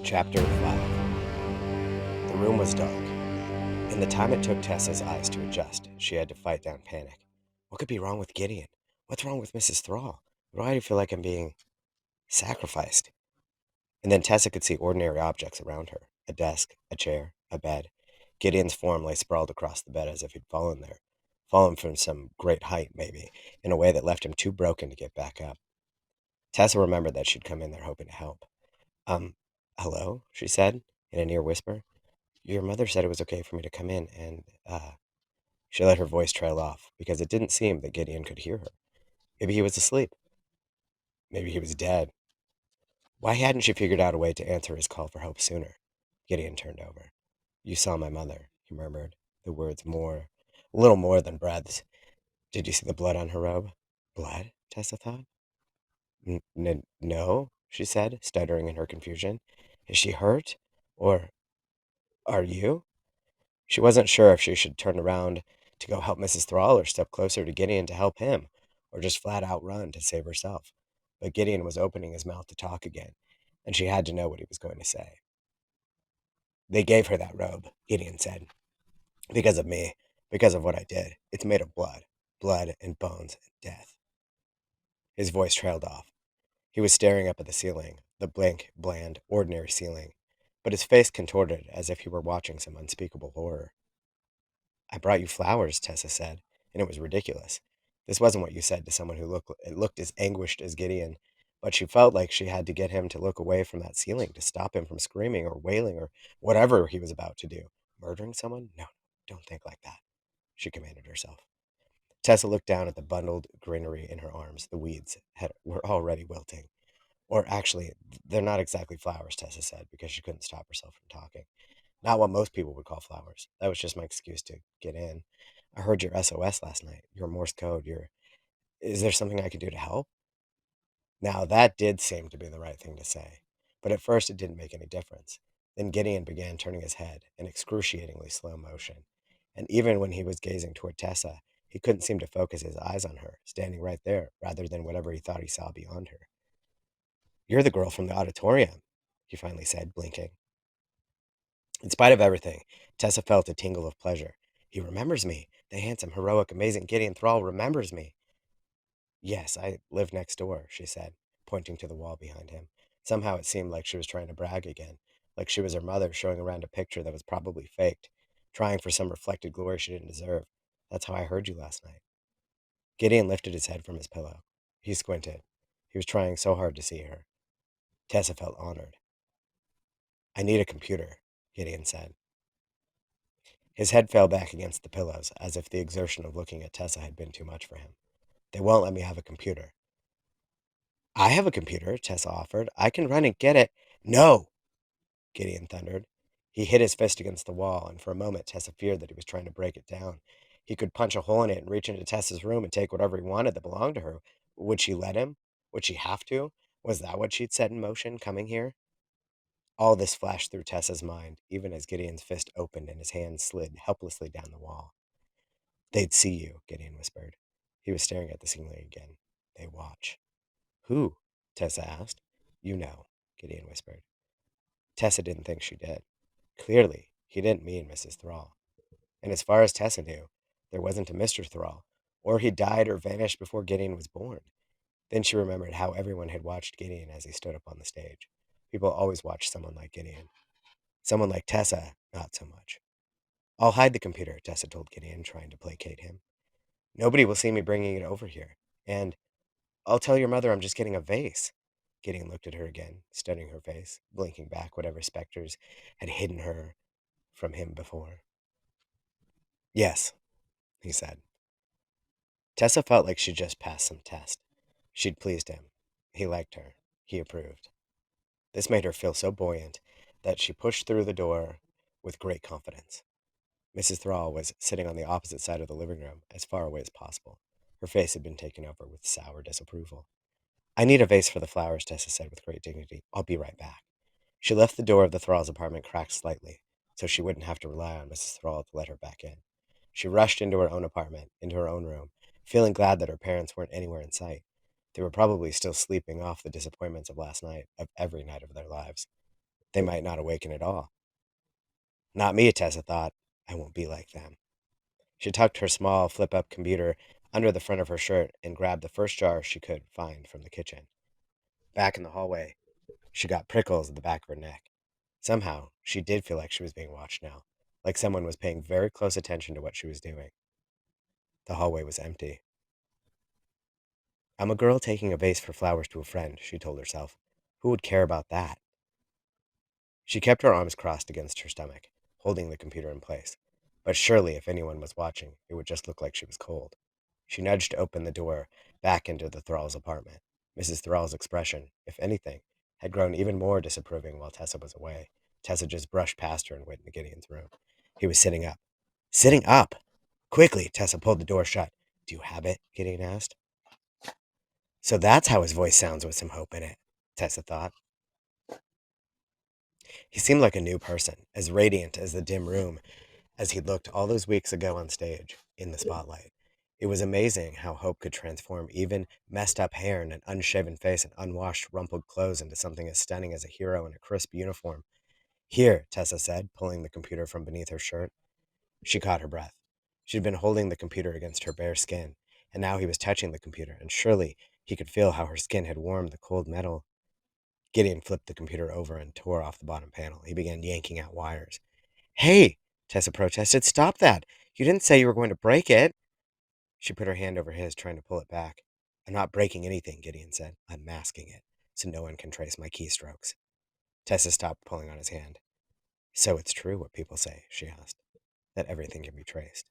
Chapter 5. The room was dark. In the time it took Tessa's eyes to adjust, she had to fight down panic. What could be wrong with Gideon? What's wrong with Mrs. Thrall? Why do I feel like I'm being sacrificed? And then Tessa could see ordinary objects around her. A desk, a chair, a bed. Gideon's form lay sprawled across the bed as if he'd fallen there. Fallen from some great height, maybe, in a way that left him too broken to get back up. Tessa remembered that she'd come in there hoping to help. Um, hello? She said, in a near whisper. Your mother said it was okay for me to come in, and, she let her voice trail off, because it didn't seem that Gideon could hear her. Maybe he was asleep. Maybe he was dead. Why hadn't she figured out a way to answer his call for help sooner? Gideon turned over. You saw my mother, he murmured, the words a little more than breaths. Did you see the blood on her robe? Blood? Tessa thought. No, she said, stuttering in her confusion. Is she hurt? Or are you? She wasn't sure if she should turn around to go help Mrs. Thrall or step closer to Gideon to help him, or just flat out run to save herself. But Gideon was opening his mouth to talk again, and she had to know what he was going to say. They gave her that robe, Gideon said, because of me, because of what I did. It's made of blood and bones and death. His voice trailed off. He was staring up at the ceiling, the blank, bland, ordinary ceiling, but his face contorted as if he were watching some unspeakable horror. I brought you flowers, Tessa said, and it was ridiculous. This wasn't what you said to someone who looked as anguished as Gideon, but she felt like she had to get him to look away from that ceiling to stop him from screaming or wailing or whatever he was about to do. Murdering someone? No, don't think like that, she commanded herself. Tessa looked down at the bundled greenery in her arms. The weeds were already wilting. Or actually, they're not exactly flowers, Tessa said, because she couldn't stop herself from talking. Not what most people would call flowers. That was just my excuse to get in. I heard your SOS last night, your Morse code, your... Is there something I can do to help? Now, that did seem to be the right thing to say, but at first it didn't make any difference. Then Gideon began turning his head in excruciatingly slow motion, and even when he was gazing toward Tessa, he couldn't seem to focus his eyes on her, standing right there, rather than whatever he thought he saw beyond her. You're the girl from the auditorium, he finally said, blinking. In spite of everything, Tessa felt a tingle of pleasure. He remembers me. The handsome, heroic, amazing Gideon Thrall remembers me. Yes, I live next door, she said, pointing to the wall behind him. Somehow it seemed like she was trying to brag again, like she was her mother showing around a picture that was probably faked, trying for some reflected glory she didn't deserve. That's how I heard you last night. Gideon lifted his head from his pillow. He squinted. He was trying so hard to see her. Tessa felt honored. I need a computer, Gideon said. His head fell back against the pillows, as if the exertion of looking at Tessa had been too much for him. They won't let me have a computer. I have a computer, Tessa offered. I can run and get it. No, Gideon thundered. He hit his fist against the wall, and for a moment Tessa feared that he was trying to break it down. He could punch a hole in it and reach into Tessa's room and take whatever he wanted that belonged to her. Would she let him? Would she have to? Was that what she'd set in motion, coming here? All this flashed through Tessa's mind, even as Gideon's fist opened and his hand slid helplessly down the wall. They'd see you, Gideon whispered. He was staring at the ceiling again. They watch. Who? Tessa asked. You know, Gideon whispered. Tessa didn't think she did. Clearly, he didn't mean Mrs. Thrall. And as far as Tessa knew, there wasn't a Mr. Thrall, or he died or vanished before Gideon was born. Then she remembered how everyone had watched Gideon as he stood up on the stage. People always watched someone like Gideon. Someone like Tessa, not so much. I'll hide the computer, Tessa told Gideon, trying to placate him. Nobody will see me bringing it over here. And I'll tell your mother I'm just getting a vase. Gideon looked at her again, studying her face, blinking back whatever specters had hidden her from him before. Yes, he said. Tessa felt like she'd just passed some test. She'd pleased him. He liked her. He approved. This made her feel so buoyant that she pushed through the door with great confidence. Mrs. Thrall was sitting on the opposite side of the living room, as far away as possible. Her face had been taken over with sour disapproval. I need a vase for the flowers, Tessa said with great dignity. I'll be right back. She left the door of the Thralls' apartment cracked slightly, so she wouldn't have to rely on Mrs. Thrall to let her back in. She rushed into her own apartment, into her own room, feeling glad that her parents weren't anywhere in sight. They were probably still sleeping off the disappointments of last night, of every night of their lives. They might not awaken at all. Not me, Tessa thought. I won't be like them. She tucked her small flip-up computer under the front of her shirt and grabbed the first jar she could find from the kitchen. Back in the hallway, she got prickles at the back of her neck. Somehow, she did feel like she was being watched now, like someone was paying very close attention to what she was doing. The hallway was empty. I'm a girl taking a vase for flowers to a friend, she told herself. Who would care about that? She kept her arms crossed against her stomach, holding the computer in place. But surely, if anyone was watching, it would just look like she was cold. She nudged open the door back into the Thrall's apartment. Mrs. Thrall's expression, if anything, had grown even more disapproving while Tessa was away. Tessa just brushed past her and went into Gideon's room. He was sitting up. Sitting up! Quickly, Tessa pulled the door shut. Do you have it? Gideon asked. So that's how his voice sounds with some hope in it, Tessa thought. He seemed like a new person, as radiant as the dim room as he'd looked all those weeks ago on stage, in the spotlight. It was amazing how hope could transform even messed up hair and an unshaven face and unwashed, rumpled clothes into something as stunning as a hero in a crisp uniform. Here, Tessa said, pulling the computer from beneath her shirt. She caught her breath. She'd been holding the computer against her bare skin, and now he was touching the computer, and surely he could feel how her skin had warmed the cold metal. Gideon flipped the computer over and tore off the bottom panel. He began yanking out wires. Hey, Tessa protested. Stop that. You didn't say you were going to break it. She put her hand over his, trying to pull it back. I'm not breaking anything, Gideon said. I'm masking it, so no one can trace my keystrokes. Tessa stopped pulling on his hand. So it's true what people say, she asked, that everything can be traced.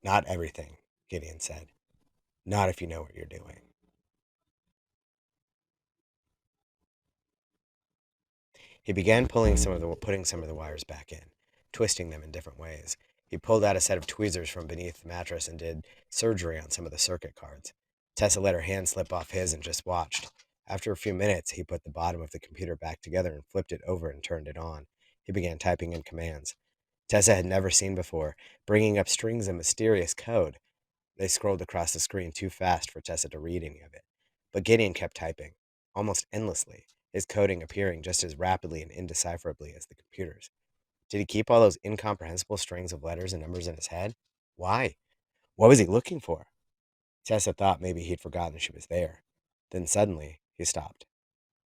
Not everything, Gideon said. Not if you know what you're doing. He began putting some of the wires back in, twisting them in different ways. He pulled out a set of tweezers from beneath the mattress and did surgery on some of the circuit cards. Tessa let her hand slip off his and just watched. After a few minutes, he put the bottom of the computer back together and flipped it over and turned it on. He began typing in commands Tessa had never seen before, bringing up strings of mysterious code. They scrolled across the screen too fast for Tessa to read any of it. But Gideon kept typing, almost endlessly, his coding appearing just as rapidly and indecipherably as the computer's. Did he keep all those incomprehensible strings of letters and numbers in his head? Why? What was he looking for? Tessa thought maybe he'd forgotten she was there. Then suddenly, he stopped.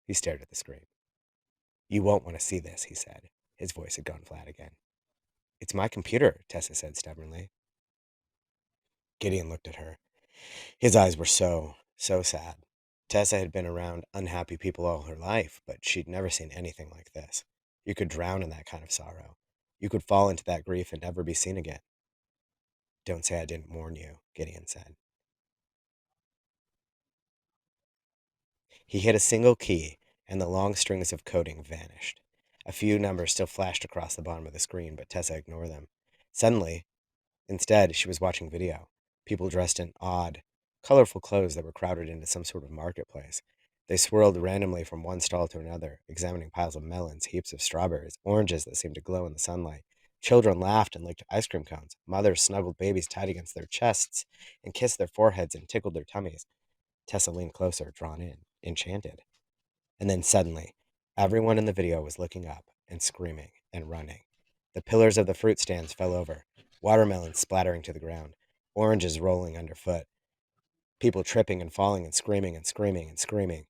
He stared at the screen. You won't want to see this, he said. His voice had gone flat again. It's my computer, Tessa said stubbornly. Gideon looked at her. His eyes were so sad. Tessa had been around unhappy people all her life, but she'd never seen anything like this. You could drown in that kind of sorrow. You could fall into that grief and never be seen again. Don't say I didn't warn you, Gideon said. He hit a single key, and the long strings of coding vanished. A few numbers still flashed across the bottom of the screen, but Tessa ignored them. Suddenly, instead, she was watching video. People dressed in odd, colorful clothes that were crowded into some sort of marketplace. They swirled randomly from one stall to another, examining piles of melons, heaps of strawberries, oranges that seemed to glow in the sunlight. Children laughed and licked ice cream cones. Mothers snuggled babies tight against their chests and kissed their foreheads and tickled their tummies. Tessa leaned closer, drawn in, enchanted. And then suddenly, everyone in the video was looking up and screaming and running. The pillars of the fruit stands fell over, watermelons splattering to the ground, oranges rolling underfoot, people tripping and falling and screaming and screaming and screaming.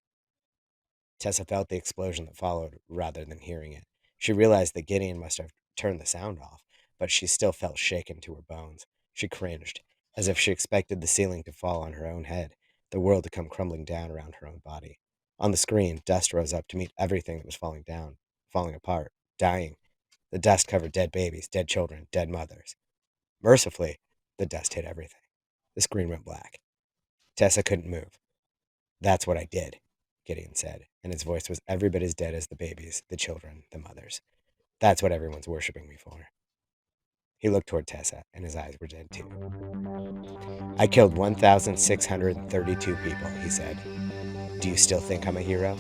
Tessa felt the explosion that followed rather than hearing it. She realized that Gideon must have turned the sound off, but she still felt shaken to her bones. She cringed, as if she expected the ceiling to fall on her own head, the world to come crumbling down around her own body. On the screen, dust rose up to meet everything that was falling down, falling apart, dying. The dust covered dead babies, dead children, dead mothers. Mercifully, the dust hit everything. The screen went black. Tessa couldn't move. That's what I did, Gideon said, and his voice was every bit as dead as the babies, the children, the mothers. That's what everyone's worshiping me for. He looked toward Tessa, and his eyes were dead too. I killed 1,632 people, he said. Do you still think I'm a hero?